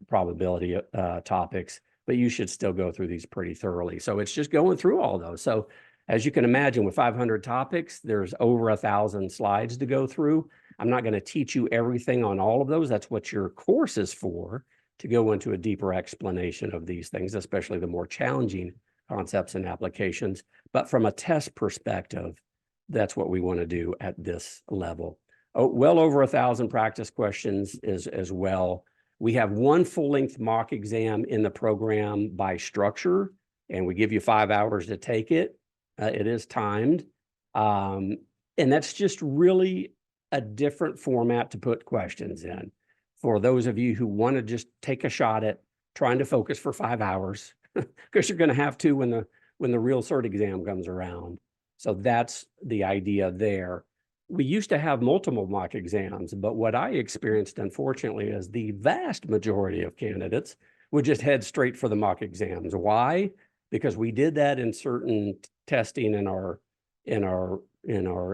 probability topics, but you should still go through these pretty thoroughly. So it's just going through all those. So as you can imagine, with 500 topics, there's over 1,000 slides to go through. I'm not going to teach you everything on all of those. That's what your course is for, to go into a deeper explanation of these things, especially the more challenging concepts and applications. But from a test perspective, that's what we want to do at this level. Oh, well over 1,000 practice questions as well. We have 1 full-length mock exam in the program by structure, and we give you 5 hours to take it. It is timed. And that's just really a different format to put questions in. For those of you who want to just take a shot at trying to focus for 5 hours, because you're going to have to when the real cert exam comes around. So that's the idea there. We used to have multiple mock exams, but what I experienced, unfortunately, is the vast majority of candidates would just head straight for the mock exams. Why? Because we did that in certain testing in our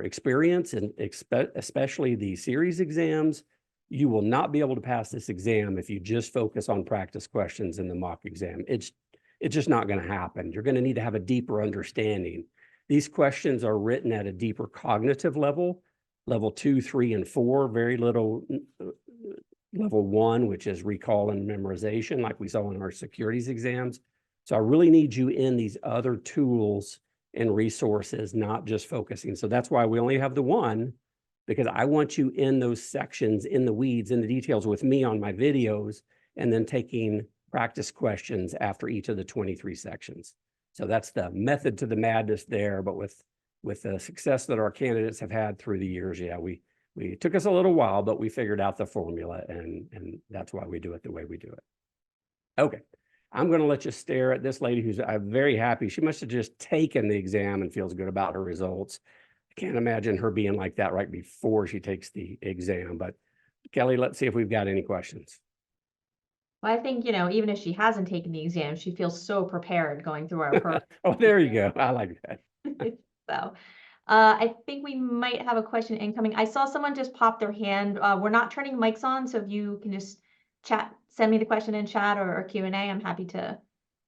experience, and especially the series exams. You will not be able to pass this exam if you just focus on practice questions in the mock exam. It's just not going to happen. You're going to need to have a deeper understanding. These questions are written at a deeper cognitive level, level 2, 3, and 4, very little level 1, which is recall and memorization, like we saw in our securities exams. So I really need you in these other tools and resources, not just focusing. So that's why we only have the 1, because I want you in those sections, in the weeds, in the details with me on my videos, and then taking practice questions after each of the 23 sections. So that's the method to the madness there. But with the success that our candidates have had through the years, yeah, we took us a little while, but we figured out the formula, and that's why we do it the way we do it. Okay, I'm going to let you stare at this lady who's I'm very happy. She must have just taken the exam and feels good about her results. I can't imagine her being like that right before she takes the exam. But Kelly, let's see if we've got any questions. Well, I think, even if she hasn't taken the exam, she feels so prepared going through our program. Oh, there you go. I like that. So I think we might have a question incoming. I saw someone just pop their hand. We're not turning mics on, so if you can just send me the question in chat or Q&A, I'm happy to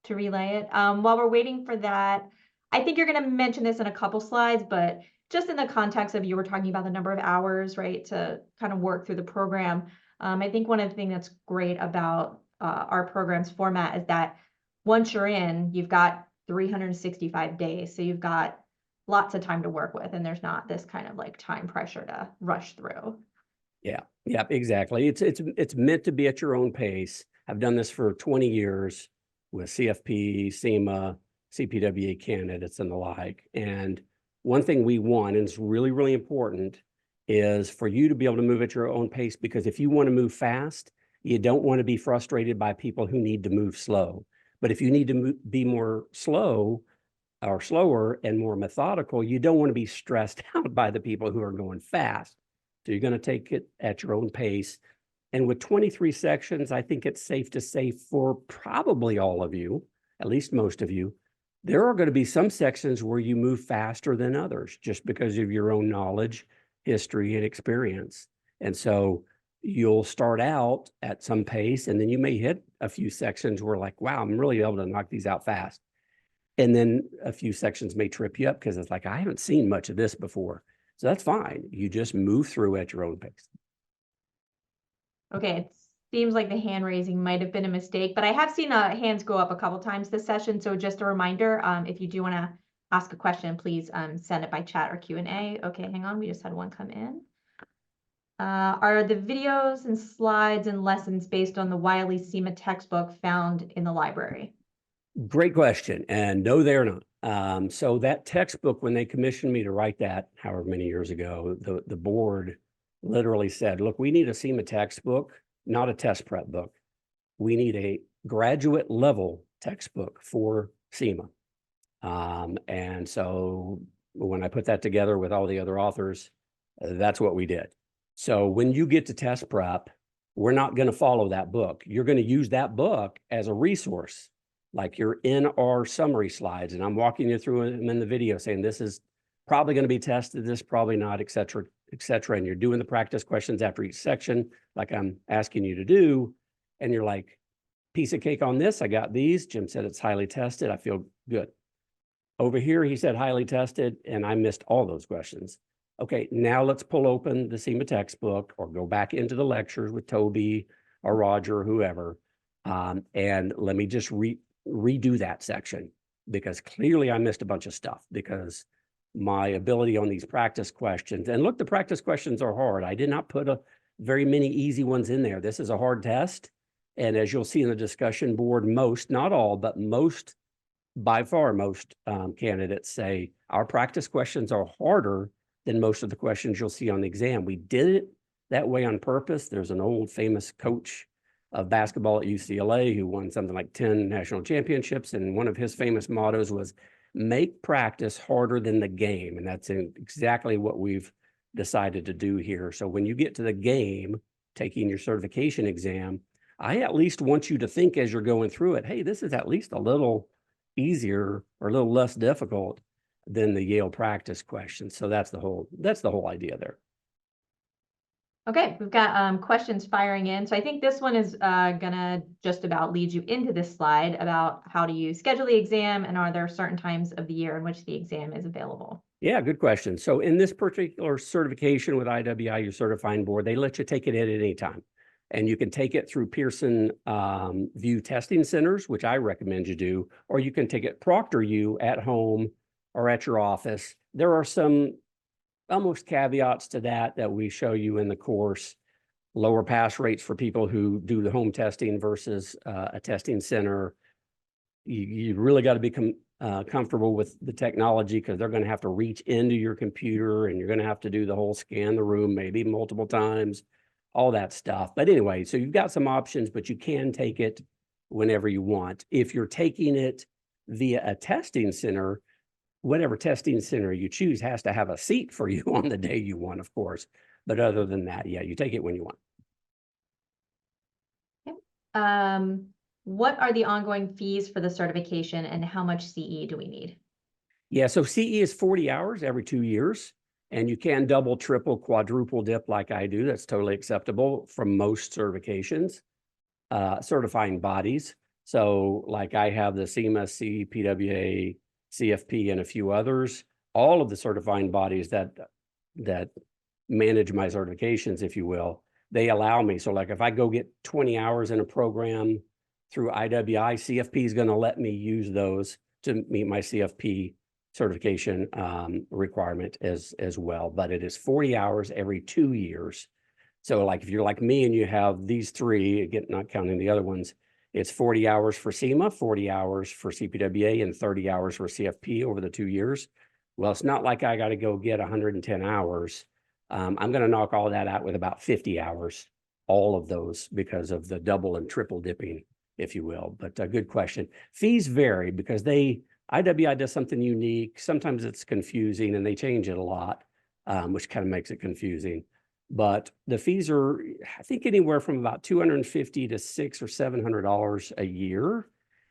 relay it. While we're waiting for that, I think you're going to mention this in a couple slides, but just in the context of you were talking about the number of hours, right, to kind of work through the program. I think one of the things that's great about our program's format is that once you're in, you've got 365 days. So you've got lots of time to work with, and there's not this kind of like time pressure to rush through. Yeah, exactly. It's meant to be at your own pace. I've done this for 20 years with CFP, CIMA, CPWA candidates and the like. And one thing we want, and it's really, really important, is for you to be able to move at your own pace, because if you want to move fast, you don't want to be frustrated by people who need to move slow. But if you need to be more slow or slower and more methodical, you don't want to be stressed out by the people who are going fast. So you're going to take it at your own pace. And with 23 sections, I think it's safe to say for probably all of you, at least most of you, there are going to be some sections where you move faster than others just because of your own knowledge, history, and experience. And so you'll start out at some pace, and then you may hit a few sections where like, wow, I'm really able to knock these out fast. And then a few sections may trip you up because it's like, I haven't seen much of this before. So that's fine. You just move through at your own pace. Okay, it seems like the hand raising might have been a mistake, but I have seen hands go up a couple times this session. So just a reminder, if you do want to ask a question, please send it by chat or Q&A. Okay, hang on. We just had one come in. Are the videos and slides and lessons based on the Wiley CIMA textbook found in the library? Great question. And no, they're not. So that textbook, when they commissioned me to write that, however many years ago, the board literally said, look, we need a CIMA textbook, not a test prep book. We need a graduate level textbook for CIMA. And so when I put that together with all the other authors, that's what we did. So when you get to test prep, we're not going to follow that book. You're going to use that book as a resource. Like you're in our summary slides, and I'm walking you through them in the video saying, this is probably going to be tested, this probably not, et cetera, et cetera. And you're doing the practice questions after each section, like I'm asking you to do. And you're like, piece of cake on this, I got these. Jim said it's highly tested. I feel good. Over here, he said highly tested, and I missed all those questions. Okay, now let's pull open the CIMA textbook or go back into the lectures with Toby or Roger or whoever. And let me just redo that section, because clearly I missed a bunch of stuff because my ability on these practice questions, and look, the practice questions are hard. I did not put very many easy ones in there. This is a hard test. And as you'll see in the discussion board, most, not all, but most, by far most candidates say our practice questions are harder than most of the questions you'll see on the exam. We did it that way on purpose. There's an old famous coach of basketball at UCLA who won something like 10 national championships. And one of his famous mottos was, make practice harder than the game. And that's exactly what we've decided to do here. So when you get to the game, taking your certification exam, I at least want you to think as you're going through it, hey, this is at least a little easier or a little less difficult than the Yale practice questions. So that's the whole idea there. Okay, we've got questions firing in. So I think this one is gonna just about lead you into this slide about how do you schedule the exam, and are there certain times of the year in which the exam is available? Yeah, good question. So in this particular certification with IWI, your certifying board, they let you take it at any time. And you can take it through Pearson VUE testing centers, which I recommend you do, or you can take it Proctor U at home or at your office. There are some almost caveats to that we show you in the course. Lower pass rates for people who do the home testing versus a testing center. You really got to become comfortable with the technology, because they're going to have to reach into your computer and you're going to have to do the whole scan the room, maybe multiple times, all that stuff. But anyway, so you've got some options, but you can take it whenever you want. If you're taking it via a testing center, whatever testing center you choose has to have a seat for you on the day you want, of course. But other than that, yeah, you take it when you want. Okay. What are the ongoing fees for the certification, and how much CE do we need? Yeah, so CE is 40 hours every 2 years, and you can double, triple, quadruple dip like I do. That's totally acceptable from most certifications, certifying bodies. So like I have the CIMA, CPWA, CFP, and a few others. All of the certifying bodies that manage my certifications, if you will, they allow me. So like if I go get 20 hours in a program through IWI, CFP is going to let me use those to meet my CFP certification requirement as well. But it is 40 hours every 2 years. So like if you're like me and you have these three, again, not counting the other ones, it's 40 hours for CIMA, 40 hours for CPWA, and 30 hours for CFP over the 2 years. Well, it's not like I got to go get 110 hours. I'm going to knock all that out with about 50 hours, all of those, because of the double and triple dipping, if you will. But a good question. Fees vary because IWI does something unique. Sometimes it's confusing and they change it a lot, which kind of makes it confusing. But the fees are, I think, anywhere from about $250 to $600 or $700 a year.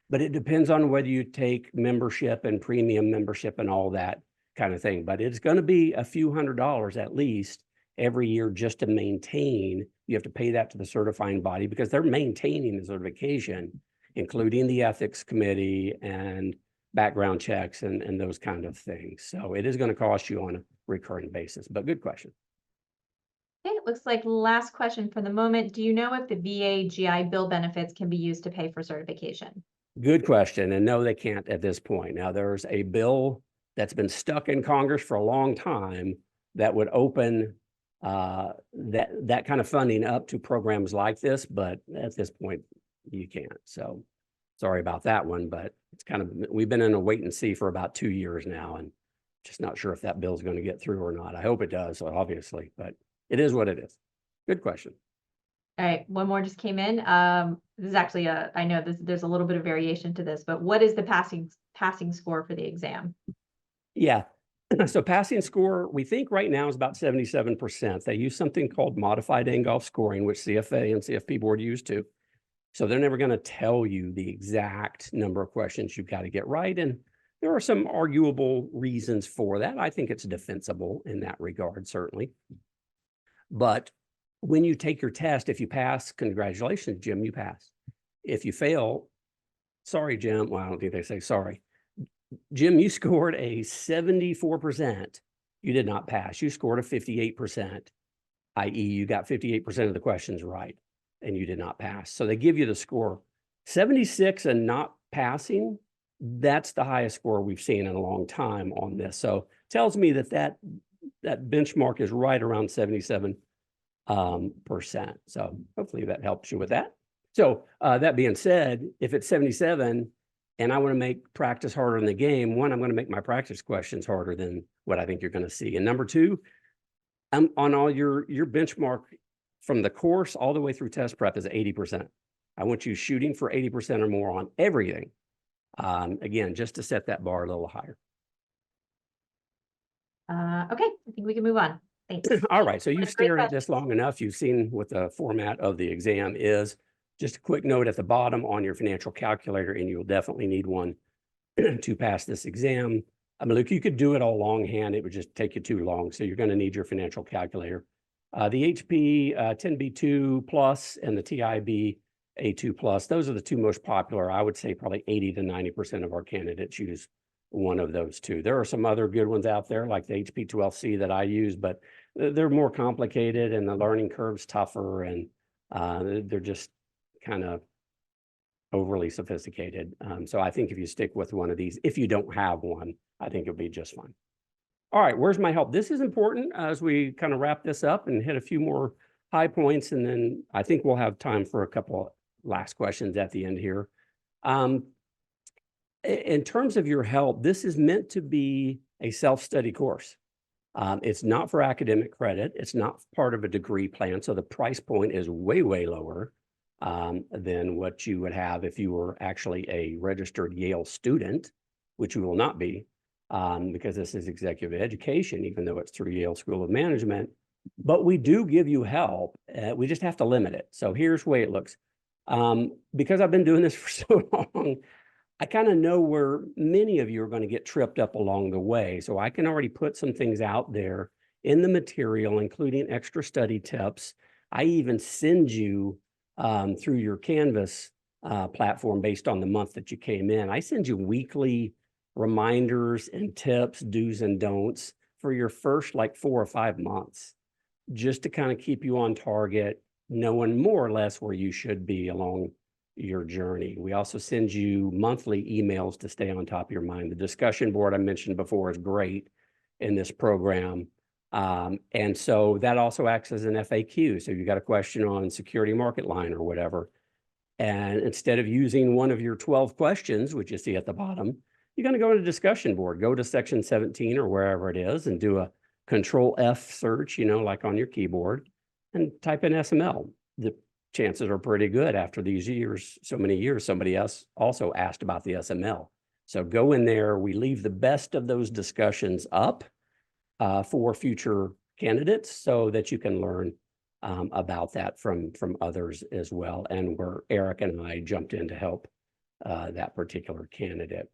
But it depends on whether you take membership and premium membership and all that kind of thing. But it's going to be a few $100s at least every year just to maintain. You have to pay that to the certifying body because they're maintaining the certification, including the ethics committee and background checks and those kind of things. So it is going to cost you on a recurring basis, but good question. Okay, it looks like last question for the moment. Do you know if the VA GI Bill benefits can be used to pay for certification? Good question. And no, they can't at this point. Now, there's a bill that's been stuck in Congress for a long time that would open that kind of funding up to programs like this, but at this point, you can't. So sorry about that one, but it's kind of, we've been in a wait and see for about 2 years now, and just not sure if that bill is going to get through or not. I hope it does, obviously, but it is what it is. Good question. All right, one more just came in. This is actually I know there's a little bit of variation to this, but what is the passing score for the exam? Yeah. So passing score, we think right now is about 77%. They use something called modified Engolf scoring, which CFA and CFP board use too. So they're never going to tell you the exact number of questions you've got to get right. And there are some arguable reasons for that. I think it's defensible in that regard, certainly. But when you take your test, if you pass, congratulations, Jim, you pass. If you fail, sorry, Jim. Well, I don't think they say sorry. Jim, you scored a 74%. You did not pass. You scored a 58%, i.e. you got 58% of the questions right, and you did not pass. So they give you the score. 76 and not passing, that's the highest score we've seen in a long time on this. So tells me that benchmark is right around 77%. So hopefully that helps you with that. So that being said, if it's 77 and I want to make practice harder in the game, one, I'm going to make my practice questions harder than what I think you're going to see. And number two, on all your benchmark from the course all the way through test prep is 80%. I want you shooting for 80% or more on everything. Again, just to set that bar a little higher. Okay, I think we can move on. Thanks. All right, so you've stared at this long enough. You've seen what the format of the exam is. Just a quick note at the bottom on your financial calculator, and you'll definitely need one to pass this exam. I mean, look, you could do it all longhand. It would just take you too long. So you're going to need your financial calculator. The HP 10B2 Plus and the TIB A2 Plus, those are the two most popular. I would say probably 80 to 90% of our candidates use one of those two. There are some other good ones out there like the HP 12C that I use, but they're more complicated and the learning curve's tougher, and they're just kind of overly sophisticated. So I think if you stick with one of these, if you don't have one, I think it'll be just fine. All right, where's my help? This is important as we kind of wrap this up and hit a few more high points, and then I think we'll have time for a couple last questions at the end here. In terms of your help, this is meant to be a self-study course. It's not for academic credit. It's not part of a degree plan. So the price point is way, way lower than what you would have if you were actually a registered Yale student, which you will not be because this is executive education, even though it's through Yale School of Management. But we do give you help. We just have to limit it. So here's the way it looks. Because I've been doing this for so long, I kind of know where many of you are going to get tripped up along the way. So I can already put some things out there in the material, including extra study tips. I even send you through your Canvas platform based on the month that you came in. I send you weekly reminders and tips, do's and don'ts for your first like 4 or 5 months, just to kind of keep you on target, knowing more or less where you should be along your journey. We also send you monthly emails to stay on top of your mind. The discussion board I mentioned before is great in this program. And so that also acts as an FAQ. So you got a question on security market line or whatever. And instead of using one of your 12 questions, which you see at the bottom, you're going to go to the discussion board, go to section 17 or wherever it is and do a Control F search, you know, like on your keyboard, and type in SML. The chances are pretty good after these years, so many years, somebody else also asked about the SML. So go in there. We leave the best of those discussions up for future candidates so that you can learn about that from others as well. And where Eric and I jumped in to help that particular candidate.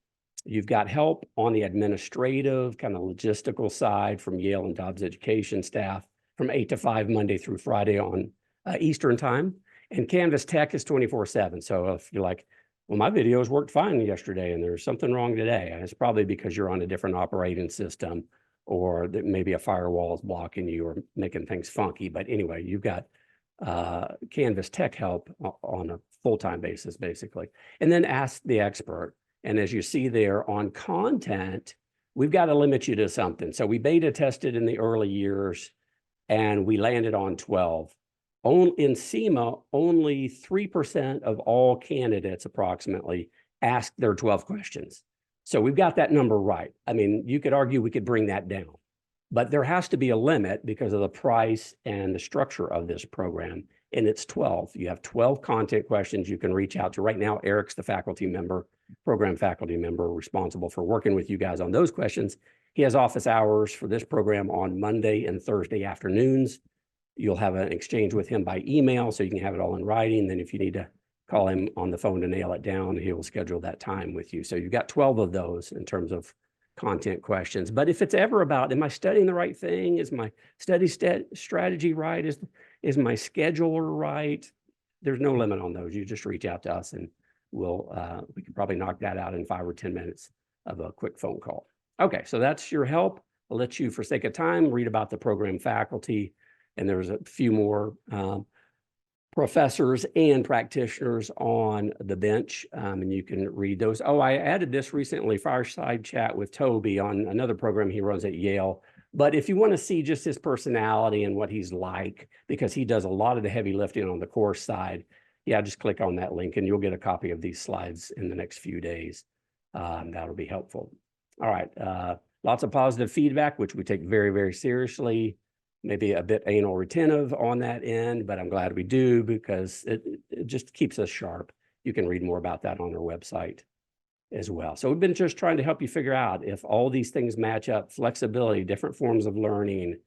You've got help on the administrative, kind of logistical side from Yale and Dobbs education staff from 8 to 5, Monday through Friday on Eastern time. And Canvas Tech is 24/7. So if you're like, well, my videos worked fine yesterday and there's something wrong today, and it's probably because you're on a different operating system, or that maybe a firewall is blocking you or making things funky. But anyway, you've got Canvas Tech help on a full-time basis, basically. And then Ask the Expert. And as you see there on content, we've got to limit you to something. So we beta tested in the early years and we landed on 12. In CIMA, only 3% of all candidates approximately ask their 12 questions. So we've got that number right. I mean, you could argue we could bring that down, but there has to be a limit because of the price and the structure of this program. And it's 12. You have 12 content questions you can reach out to. Right now, Eric's the faculty member, program faculty member responsible for working with you guys on those questions. He has office hours for this program on Monday and Thursday afternoons. You'll have an exchange with him by email, so you can have it all in writing. Then if you need to call him on the phone to nail it down, he will schedule that time with you. So you've got 12 of those in terms of content questions. But if it's ever about, am I studying the right thing? Is my study strategy right? Is my scheduler right? There's no limit on those. You just reach out to us and we can probably knock that out in 5 or 10 minutes of a quick phone call. Okay, so that's your help. I'll let you, for sake of time, read about the program faculty. And there's a few more professors and practitioners on the bench, and you can read those. Oh, I added this recently, fireside chat with Toby on another program he runs at Yale. But if you want to see just his personality and what he's like, because he does a lot of the heavy lifting on the course side, yeah, just click on that link and you'll get a copy of these slides in the next few days. That'll be helpful. All right, lots of positive feedback, which we take very, very seriously. Maybe a bit anal retentive on that end, but I'm glad we do because it just keeps us sharp. You can read more about that on our website as well. So we've been just trying to help you figure out if all these things match up: flexibility, different forms of learning,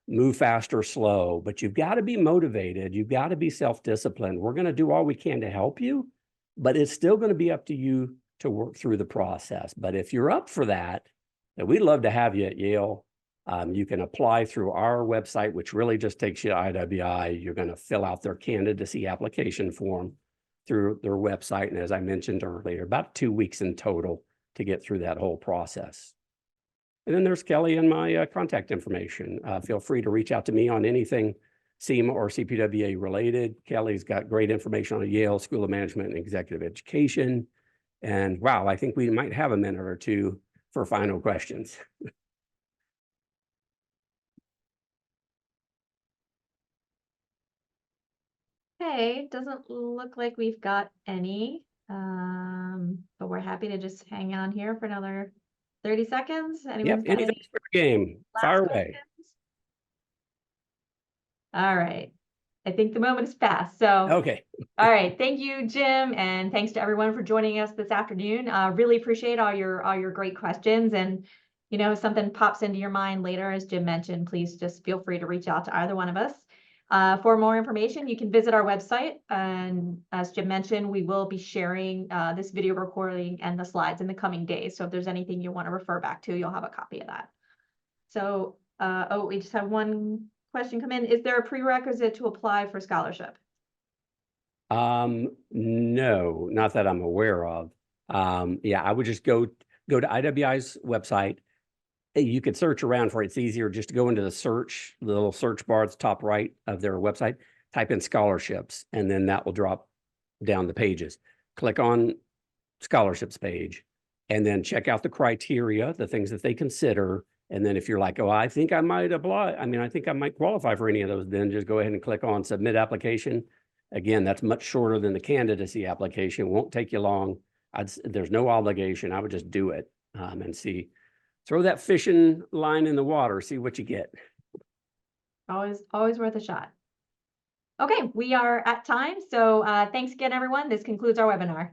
move fast or slow, but you've got to be motivated. You've got to be self-disciplined. We're going to do all we can to help you, but it's still going to be up to you to work through the process. But if you're up for that, then we'd love to have you at Yale. You can apply through our website, which really just takes you to IWI. You're going to fill out their candidacy application form through their website. And as I mentioned earlier, about 2 weeks in total to get through that whole process. And then there's Kelly and my contact information. Feel free to reach out to me on anything CIMA or CPWA related. Kelly's got great information on Yale School of Management and Executive Education. And wow, I think we might have a minute or two for final questions. Okay, doesn't look like we've got any, but we're happy to just hang on here for another 30 seconds. Anyone's got Anything any for the game, last fire away. questions? All right, I think the moment is past. So, Okay. all right, thank you, Jim, and thanks to everyone for joining us this afternoon. Really appreciate all your great questions. And you know, if something pops into your mind later, as Jim mentioned, please just feel free to reach out to either one of us. For more information, you can visit our website. And as Jim mentioned, we will be sharing this video recording and the slides in the coming days. So if there's anything you want to refer back to, you'll have a copy of that. So, oh, we just have one question come in. Is there a prerequisite to apply for scholarship? No, not that I'm aware of. Yeah, I would just go to IWI's website. You could search around for it. It's easier just to go into the little search bar at the top right of their website, type in scholarships, and then that will drop down the pages. Click on scholarships page, and then check out the criteria, the things that they consider. And then if you're like, oh, I think I might apply, I think I might qualify for any of those, then just go ahead and click on submit application. Again, that's much shorter than the candidacy application. Won't take you long. There's no obligation. I would just do it. and throw that fishing line in the water, see what you get. Always worth a shot. Okay, we are at time. So thanks again, everyone. This concludes our webinar.